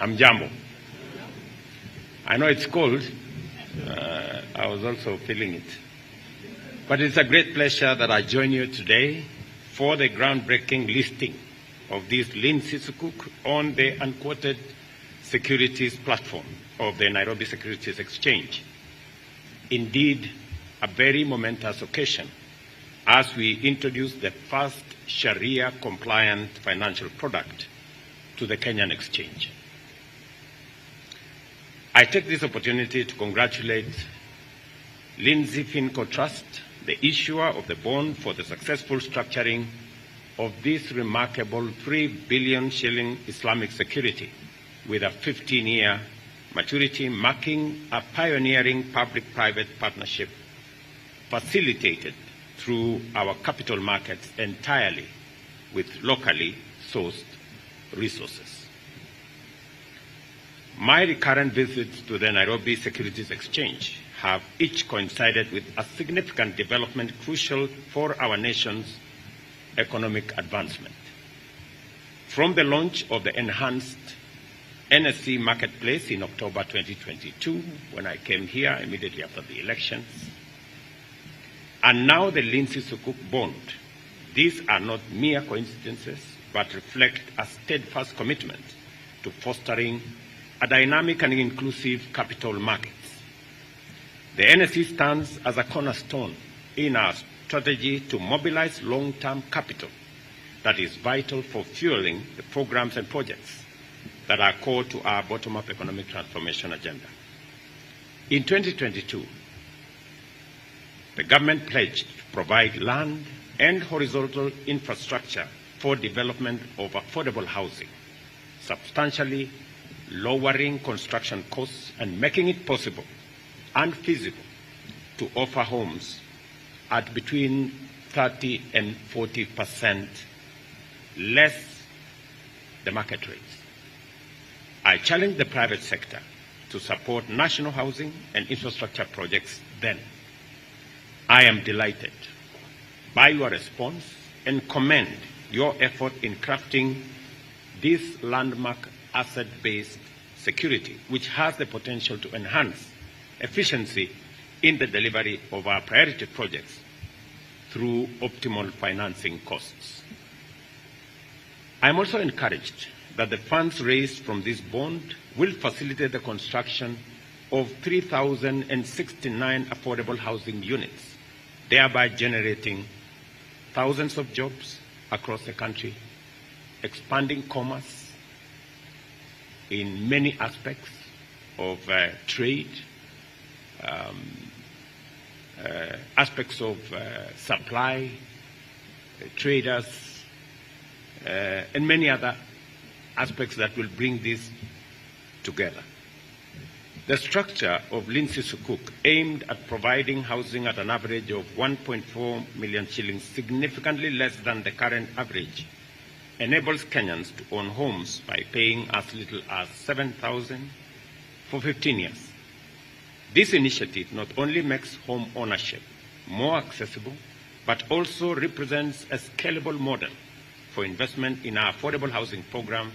Hamjambo. I know it's cold. I was also feeling it. But it's a great pleasure that I join you today for the groundbreaking listing of this Linzi Sukuk on the unquoted securities platform of the Nairobi Securities Exchange. Indeed, a very momentous occasion as we introduce the first Sharia-compliant financial product to the Kenyan exchange. I take this opportunity to congratulate Linzi Finco Trust, the issuer of the bond, for the successful structuring of this remarkable 3 billion shilling Islamic security with a 15-year maturity, marking a pioneering public-private partnership facilitated through our capital markets entirely with locally sourced resources. My recurrent visits to the Nairobi Securities Exchange have each coincided with a significant development crucial for our nation's economic advancement. From the launch of the enhanced NSE marketplace in October 2022, when I came here immediately after the elections, and now the Linzi Sukuk bond, these are not mere coincidences, but reflect a steadfast commitment to fostering a dynamic and inclusive capital markets. The NSE stands as a cornerstone in our strategy to mobilize long-term capital that is vital for fueling the programs and projects that are core to our bottom-up economic transformation agenda. In 2022, the government pledged to provide land and horizontal infrastructure for development of affordable housing, substantially lowering construction costs and making it possible and feasible to offer homes at between 30 and 40% less the market rates. I challenged the private sector to support national housing and infrastructure projects then. I am delighted by your response and commend your effort in crafting this landmark asset-based security, which has the potential to enhance efficiency in the delivery of our priority projects through optimal financing costs. I am also encouraged that the funds raised from this bond will facilitate the construction of 3,069 affordable housing units, thereby generating thousands of jobs across the country, expanding commerce in many aspects of trade, aspects of supply, traders, and many other aspects that will bring this together. The structure of Linzi Sukuk, aimed at providing housing at an average of 1.4 million shillings, significantly less than the current average, enables Kenyans to own homes by paying as little as 7,000 for 15 years. This initiative not only makes home ownership more accessible, but also represents a scalable model for investment in our affordable housing program,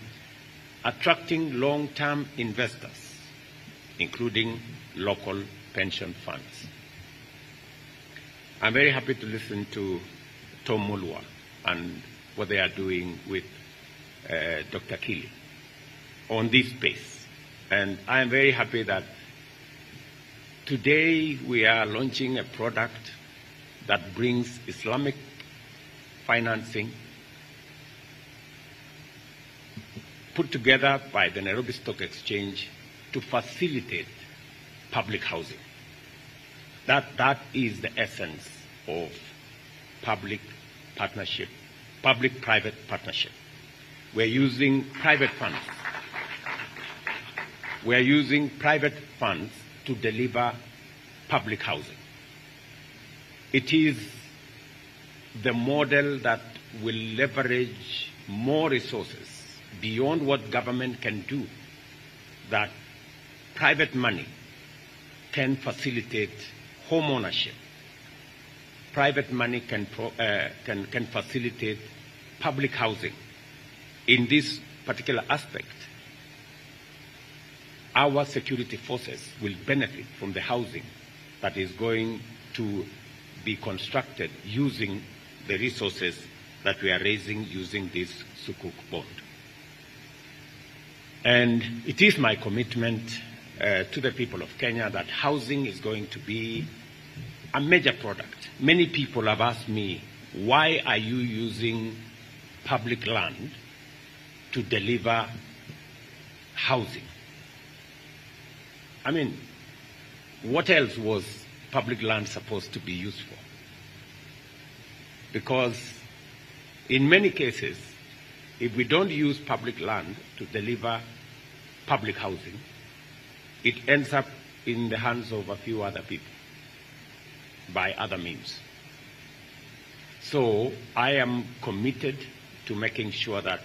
attracting long-term investors, including local pension funds. I'm very happy to listen to Tom Mulwa and what they are doing with Dr. Kili on this space. And I am very happy that today we are launching a product that brings Islamic financing put together by the Nairobi Stock Exchange to facilitate public housing. That is the essence of public partnership, public-private partnership. We're using private funds. We're using private funds to deliver public housing. It is the model that will leverage more resources beyond what government can do, that private money can facilitate home ownership. Private money can facilitate public housing. In this particular aspect, our security forces will benefit from the housing that is going to be constructed using the resources that we are raising using this Sukuk bond. And it is my commitment to the people of Kenya that housing is going to be a major product. Many people have asked me, why are you using public land to deliver housing? I mean, what else was public land supposed to be used for? Because in many cases, if we don't use public land to deliver public housing, it ends up in the hands of a few other people by other means. So I am committed to making sure that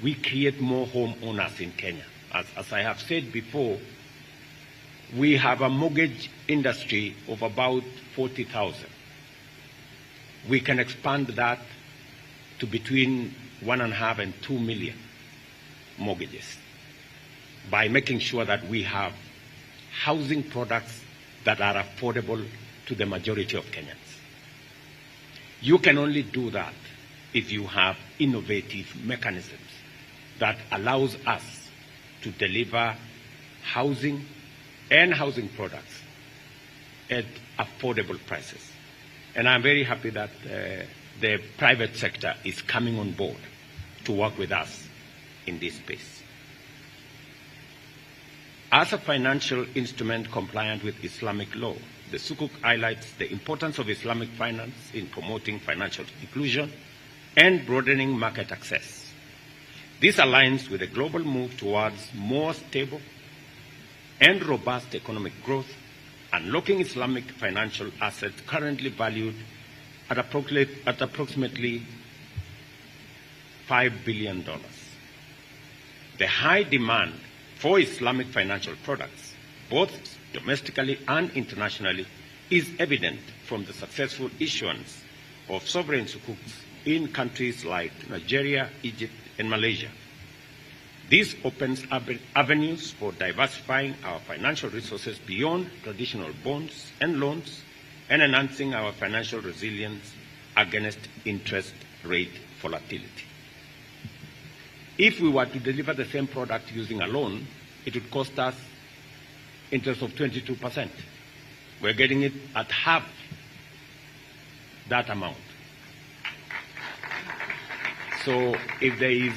we create more homeowners in Kenya. As I have said before, we have a mortgage industry of about 40,000. We can expand that to between 1.5 and 2 million mortgages by making sure that we have housing products that are affordable to the majority of Kenyans. You can only do that if you have innovative mechanisms that allows us to deliver housing and housing products at affordable prices. And I'm very happy that the private sector is coming on board to work with us in this space. As a financial instrument compliant with Islamic law, the Sukuk highlights the importance of Islamic finance in promoting financial inclusion and broadening market access. This aligns with the global move towards more stable and robust economic growth, unlocking Islamic financial assets currently valued at approximately $5 billion. The high demand for Islamic financial products, both domestically and internationally, is evident from the successful issuance of sovereign sukuks in countries like Nigeria, Egypt, and Malaysia. This opens avenues for diversifying our financial resources beyond traditional bonds and loans and enhancing our financial resilience against interest rate volatility. If we were to deliver the same product using a loan, it would cost us interest of 22%. We're getting it at half that amount. So if there is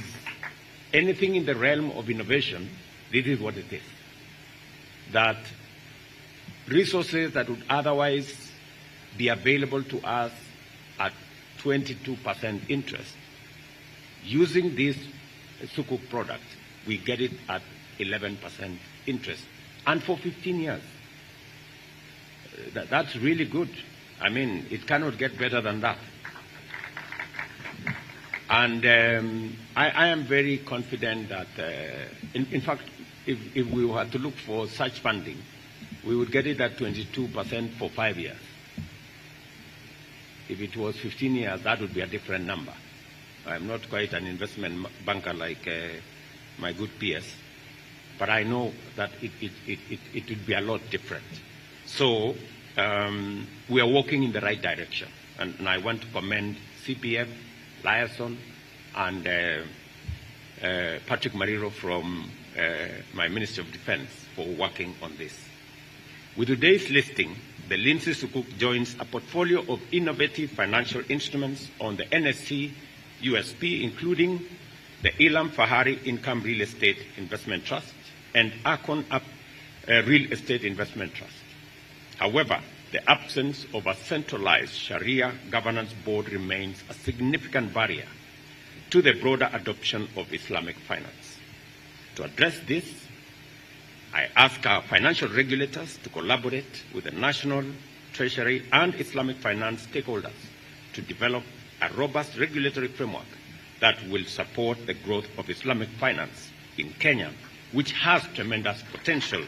anything in the realm of innovation, this is what it is. That resources that would otherwise be available to us at 22% interest, using this Sukuk product, we get it at 11% interest, and for 15 years. That's really good. I mean, it cannot get better than that. And I am very confident that, in fact, if we were to look for such funding, we would get it at 22% for 5 years. If it was 15 years, that would be a different number. I'm not quite an investment banker like my good peers, but I know that it would be a lot different. So we are walking in the right direction, and I want to commend CPF, Liaison, and Patrick Mariro from my Ministry of Defense for working on this. With today's listing, the Linzi Sukuk joins a portfolio of innovative financial instruments on the NSC USP, including the Ilam Fahari Income Real Estate Investment Trust and Akon Real Estate Investment Trust. However, the absence of a centralized Sharia governance board remains a significant barrier to the broader adoption of Islamic finance. To address this, I ask our financial regulators to collaborate with the National Treasury and Islamic finance stakeholders to develop a robust regulatory framework that will support the growth of Islamic finance in Kenya, which has tremendous potential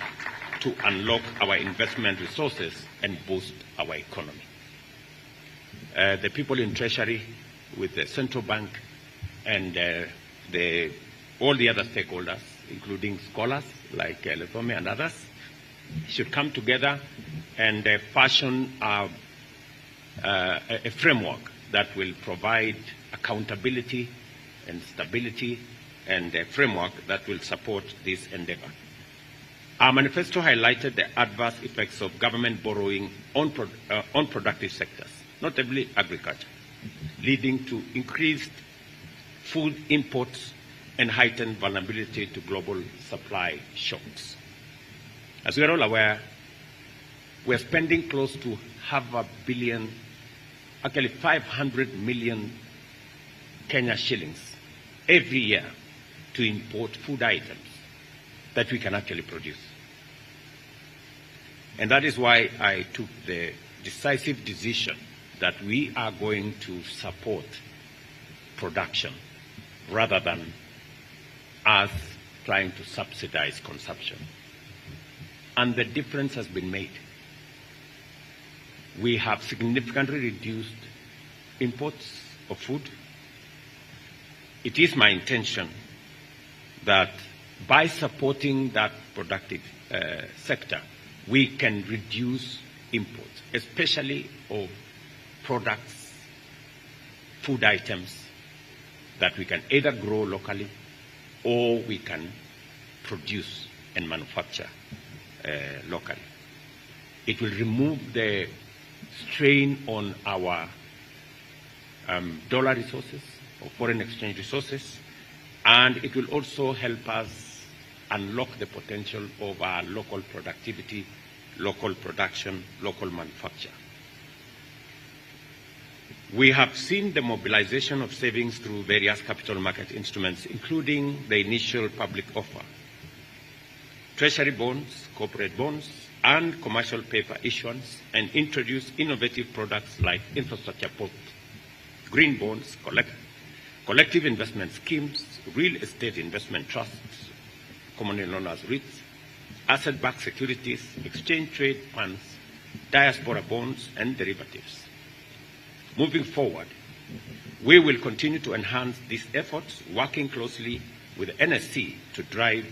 to unlock our investment resources and boost our economy. The people in Treasury, with the central bank and all the other stakeholders, including scholars like Lethome and others, should come together and fashion a framework that will provide accountability and stability, and a framework that will support this endeavor. Our manifesto highlighted the adverse effects of government borrowing on productive sectors, notably agriculture, leading to increased food imports and heightened vulnerability to global supply shocks. As we are all aware, we're spending close to $500 million, actually 500 million Kenya shillings every year to import food items that we can actually produce. And that is why I took the decisive decision that we are going to support production rather than us trying to subsidize consumption. And the difference has been made. We have significantly reduced imports of food. It is my intention that by supporting that productive sector, we can reduce imports, especially of products, food items that we can either grow locally or we can produce and manufacture locally. It will remove the strain on our dollar resources or foreign exchange resources, and it will also help us unlock the potential of our local productivity, local production, local manufacture. We have seen the mobilization of savings through various capital market instruments, including the initial public offer, treasury bonds, corporate bonds, and commercial paper issuance, and introduce innovative products like infrastructure bonds, green bonds, collective investment schemes, real estate investment trusts, commonly known as REITs, asset-backed securities, exchange trade funds, diaspora bonds, and derivatives. Moving forward, we will continue to enhance these efforts, working closely with the NSC to drive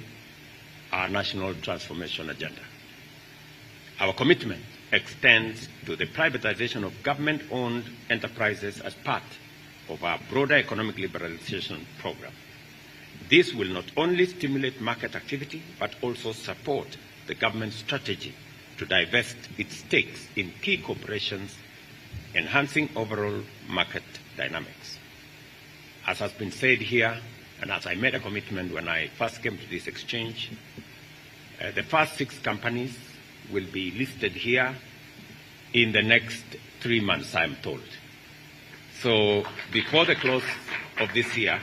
our national transformation agenda. Our commitment extends to the privatization of government-owned enterprises as part of our broader economic liberalization program. This will not only stimulate market activity, but also support the government's strategy to divest its stakes in key corporations, enhancing overall market dynamics. As has been said here, and as I made a commitment when I first came to this exchange, the first 6 companies will be listed here in the next 3 months, I'm told. So before the close of this year,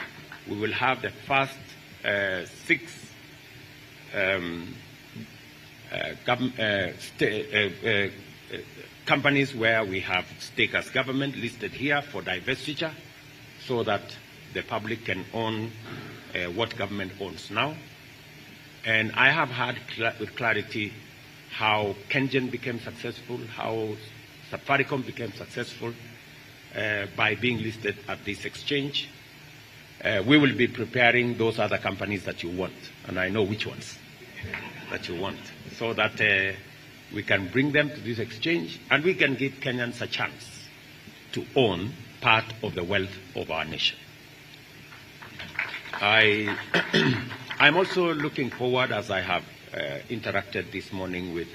we will have the first 6 companies where we have stake as government listed here for divestiture, so that the public can own what government owns now. And I have heard with clarity how Kengen became successful, how Safaricom became successful by being listed at this exchange. We will be preparing those other companies that you want, and I know which ones that you want, so that we can bring them to this exchange and we can give Kenyans a chance to own part of the wealth of our nation. I'm also looking forward, as I have interacted this morning with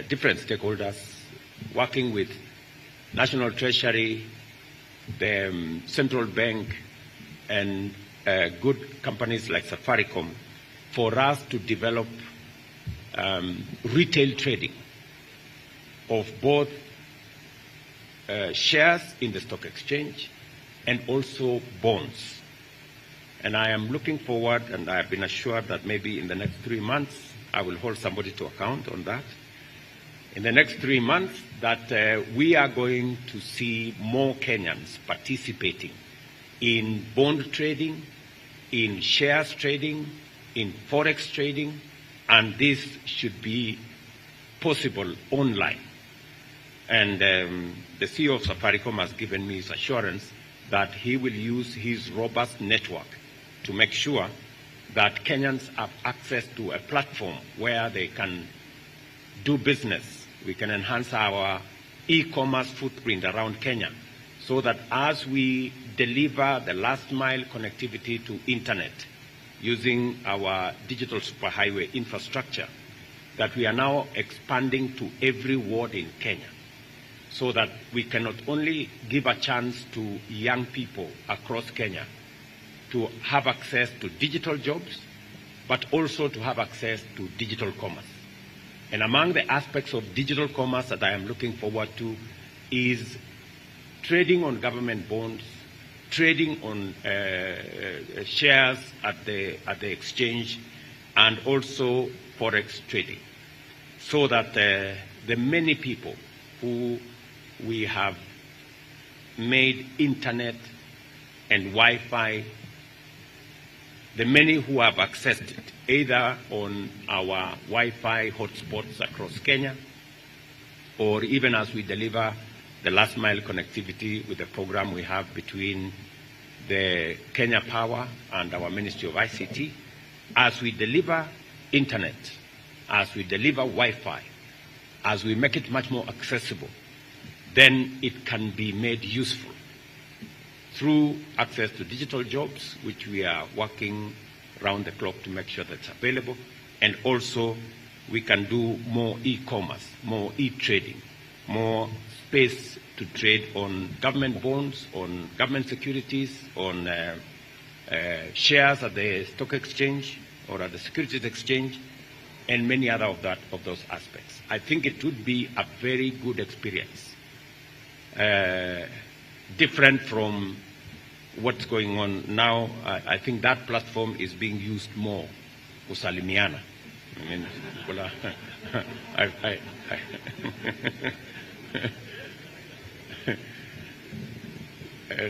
different stakeholders, working with National Treasury, the Central Bank, and good companies like Safaricom, for us to develop retail trading of both shares in the stock exchange and also bonds. And I am looking forward, and I have been assured that maybe in the next 3 months, I will hold somebody to account on that. In the next 3 months, that we are going to see more Kenyans participating in bond trading, in shares trading, in forex trading, and this should be possible online. And the CEO of Safaricom has given me his assurance that he will use his robust network to make sure that Kenyans have access to a platform where they can do business. We can enhance our e-commerce footprint around Kenya so that as we deliver the last mile connectivity to internet using our digital superhighway infrastructure, that we are now expanding to every ward in Kenya so that we can not only give a chance to young people across Kenya to have access to digital jobs, but also to have access to digital commerce. And among the aspects of digital commerce that I am looking forward to is trading on government bonds, trading on shares at the exchange, and also forex trading, so that the many people who we have made internet and Wi-Fi, the many who have accessed it, either on our Wi-Fi hotspots across Kenya, or even as we deliver the last mile connectivity with the program we have between the Kenya Power and our Ministry of ICT, as we deliver internet, as we deliver Wi-Fi, as we make it much more accessible, then it can be made useful through access to digital jobs, which we are working round the clock to make sure that's available, and also we can do more e-commerce, more e-trading, more space to trade on government bonds, on government securities, on shares at the stock exchange or at the securities exchange, and many other of those aspects. I think it would be a very good experience, different from what's going on now. I think that platform is being used more, kusalimiana. I mean,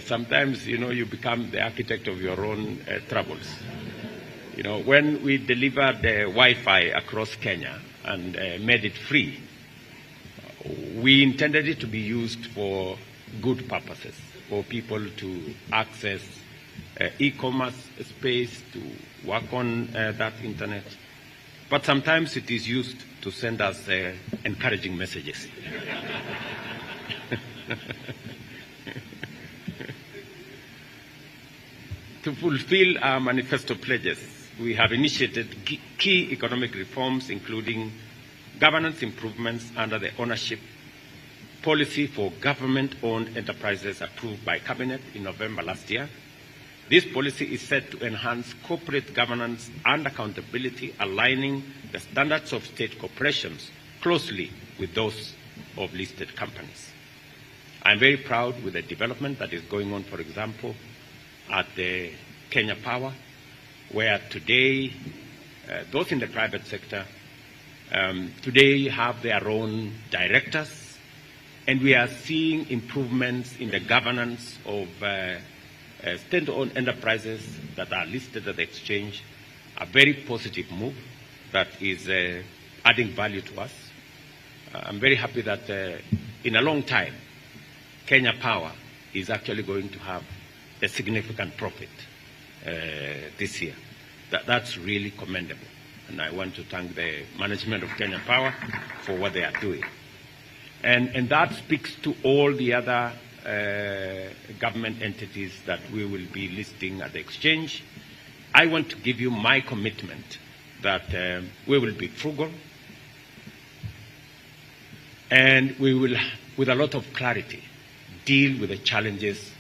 sometimes, you become the architect of your own troubles. When we delivered the Wi-Fi across Kenya and made it free, we intended it to be used for good purposes, for people to access e-commerce space, to work on that internet. But sometimes it is used to send us encouraging messages. To fulfill our manifesto pledges, we have initiated key economic reforms, including governance improvements under the ownership policy for government-owned enterprises approved by Cabinet in November last year. This policy is set to enhance corporate governance and accountability, aligning the standards of state corporations closely with those of listed companies. I'm very proud with the development that is going on, for example, at the Kenya Power, where today those in the private sector today have their own directors, and we are seeing improvements in the governance of state-owned enterprises that are listed at the exchange, a very positive move that is adding value to us. I'm very happy that in a long time, Kenya Power is actually going to have a significant profit this year. That's really commendable. And I want to thank the management of Kenya Power for what they are doing. And that speaks to all the other government entities that we will be listing at the exchange. I want to give you my commitment that we will be frugal, and we will, with a lot of clarity, deal with the challenges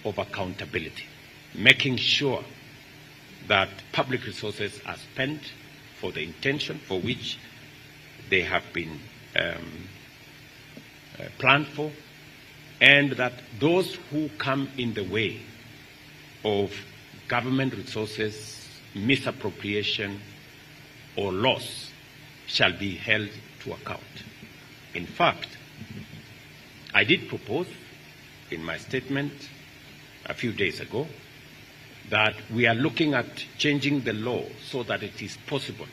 of accountability, making sure that public resources are spent for the intention for which they have been planned for, and that those who come in the way of government resources, misappropriation, or loss shall be held to account. In fact, I did propose in my statement a few days ago that we are looking at changing the law so that it is possible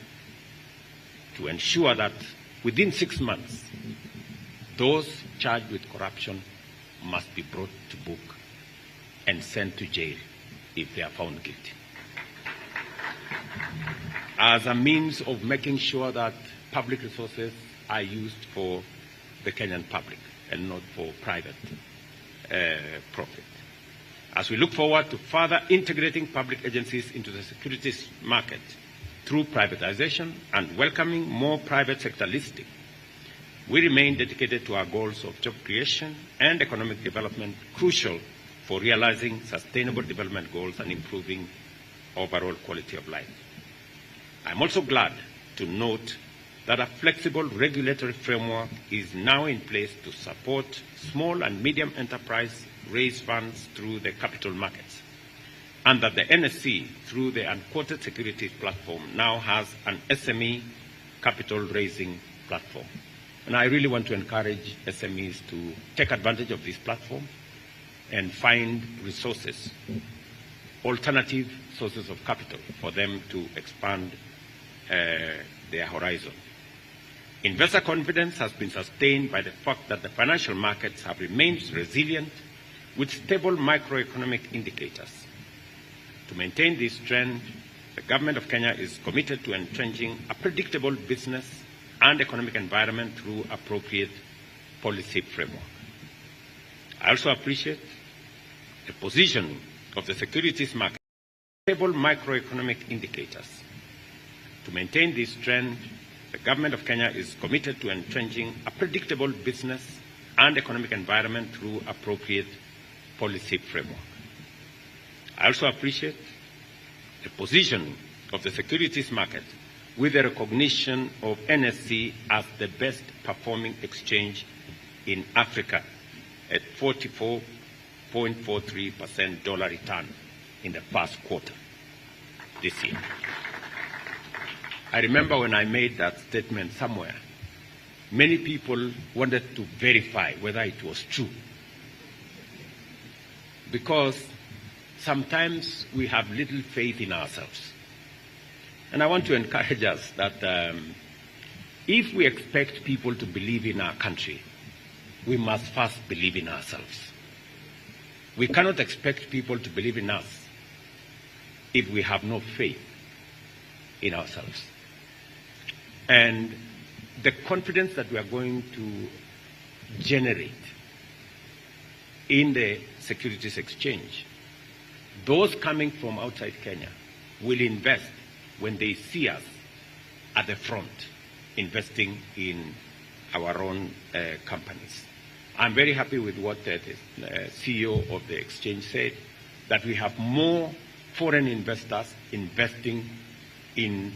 to ensure that within 6 months, those charged with corruption must be brought to book and sent to jail if they are found guilty. as a means of making sure that public resources are used for the Kenyan public and not for private profit. As we look forward to further integrating public agencies into the securities market through privatization and welcoming more private sector listing, we remain dedicated to our goals of job creation and economic development, crucial for realizing sustainable development goals and improving overall quality of life. I'm also glad to note that a flexible regulatory framework is now in place to support small and medium enterprise raise funds through the capital markets, and that the NSC, through the unquoted securities platform, now has an SME capital raising platform. And I really want to encourage SMEs to take advantage of this platform and find resources, alternative sources of capital for them to expand their horizon. Investor confidence has been sustained by the fact that the financial markets have remained resilient with stable macroeconomic indicators. To maintain this trend, the government of Kenya is committed to entrenching a predictable business and economic environment through appropriate policy framework. I also appreciate the positioning of the securities market, stable macroeconomic indicators. To maintain this trend, the government of Kenya is committed to entrenching a predictable business and economic environment through appropriate policy framework. I also appreciate the positioning of the securities market with the recognition of NSC as the best performing exchange in Africa at 44.43% dollar return in the first quarter this year. I remember when I made that statement somewhere, many people wanted to verify whether it was true. Because sometimes we have little faith in ourselves. And I want to encourage us that if we expect people to believe in our country, we must first believe in ourselves. We cannot expect people to believe in us if we have no faith in ourselves. And the confidence that we are going to generate in the securities exchange, those coming from outside Kenya will invest when they see us at the front investing in our own companies. I'm very happy with what the CEO of the exchange said, that we have more foreign investors investing in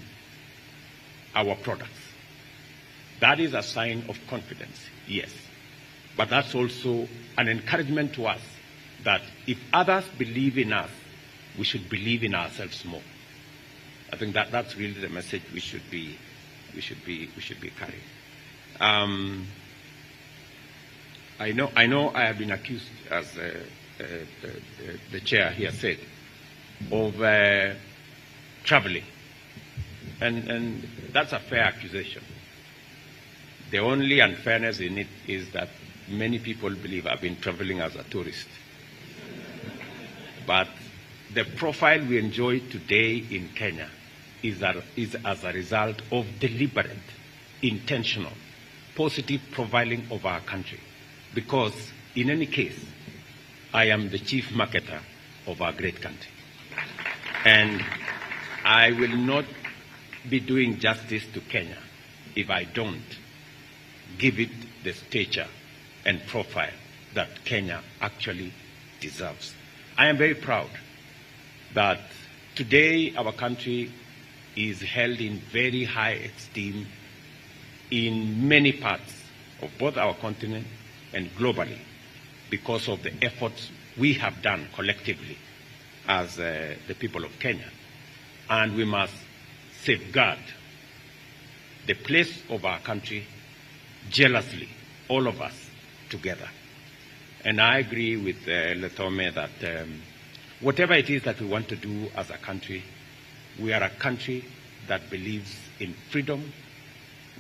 our products. That is a sign of confidence, yes. But that's also an encouragement to us that if others believe in us, we should believe in ourselves more. I think that's really the message we should be carrying. I know I have been accused, as the chair here said, of traveling, and that's a fair accusation. The only unfairness in it is that many people believe I've been traveling as a tourist. But the profile we enjoy today in Kenya is as a result of deliberate, intentional, positive profiling of our country. Because in any case, I am the chief marketer of our great country. And I will not be doing justice to Kenya if I don't give it the stature and profile that Kenya actually deserves. I am very proud that today our country is held in very high esteem in many parts of both our continent and globally because of the efforts we have done collectively as the people of Kenya. And we must safeguard the place of our country jealously, all of us together. And I agree with Letome that whatever it is that we want to do as a country, we are a country that believes in freedom,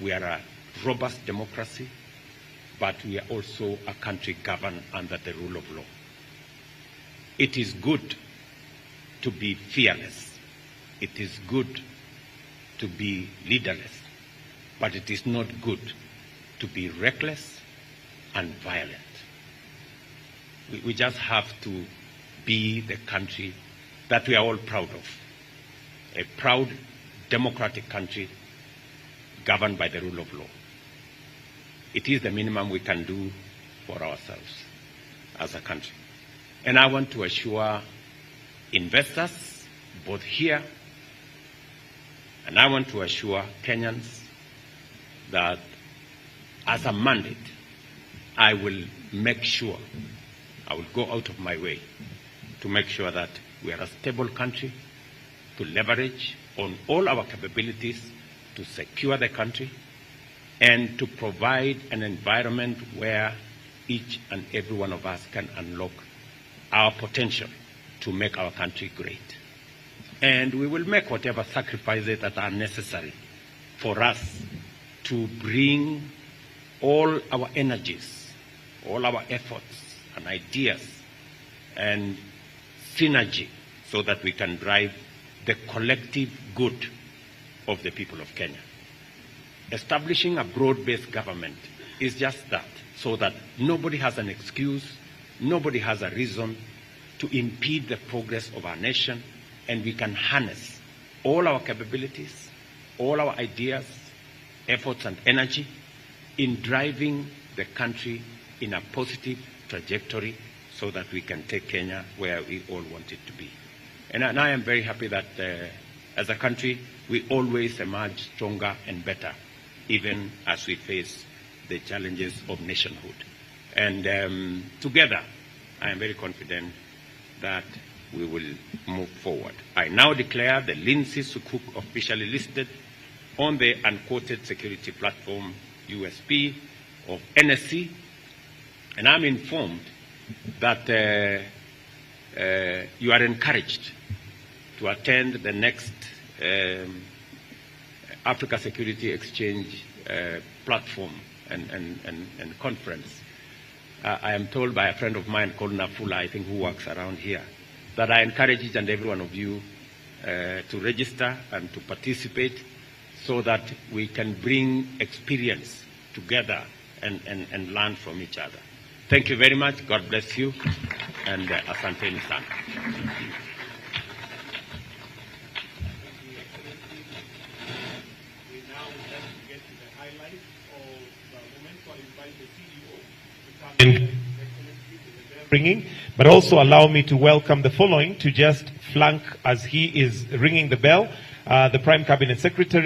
we are a robust democracy, but we are also a country governed under the rule of law. It is good to be fearless. It is good to be leaderless, but it is not good to be reckless and violent. We just have to be the country that we are all proud of, a proud democratic country governed by the rule of law. It is the minimum we can do for ourselves as a country. And I want to assure investors, both here, and I want to assure Kenyans that as a mandate, I will make sure, I will go out of my way to make sure that we are a stable country, to leverage on all our capabilities to secure the country, and to provide an environment where each and every one of us can unlock our potential to make our country great. And we will make whatever sacrifices that are necessary for us to bring all our energies, all our efforts and ideas and synergy so that we can drive the collective good of the people of Kenya. Establishing a broad-based government is just that, so that nobody has an excuse, nobody has a reason to impede the progress of our nation, and we can harness all our capabilities, all our ideas, efforts and energy in driving the country in a positive trajectory so that we can take Kenya where we all want it to be. And I am very happy that as a country, we always emerge stronger and better, even as we face the challenges of nationhood. And together, I am very confident that we will move forward. I now declare the Linzi Sukuk officially listed on the unquoted security platform USP of NSC, and I'm informed that you are encouraged to attend the next Africa Security Exchange platform and conference. I am told by a friend of mine called Nafula, I think, who works around here, that I encourage each and every one of you to register and to participate so that we can bring experience together and learn from each other. Thank you very much. God bless you. And asanteni sana. Ringing, but also allow me to welcome the following to just flank as he is ringing the bell, the Prime Cabinet Secretary.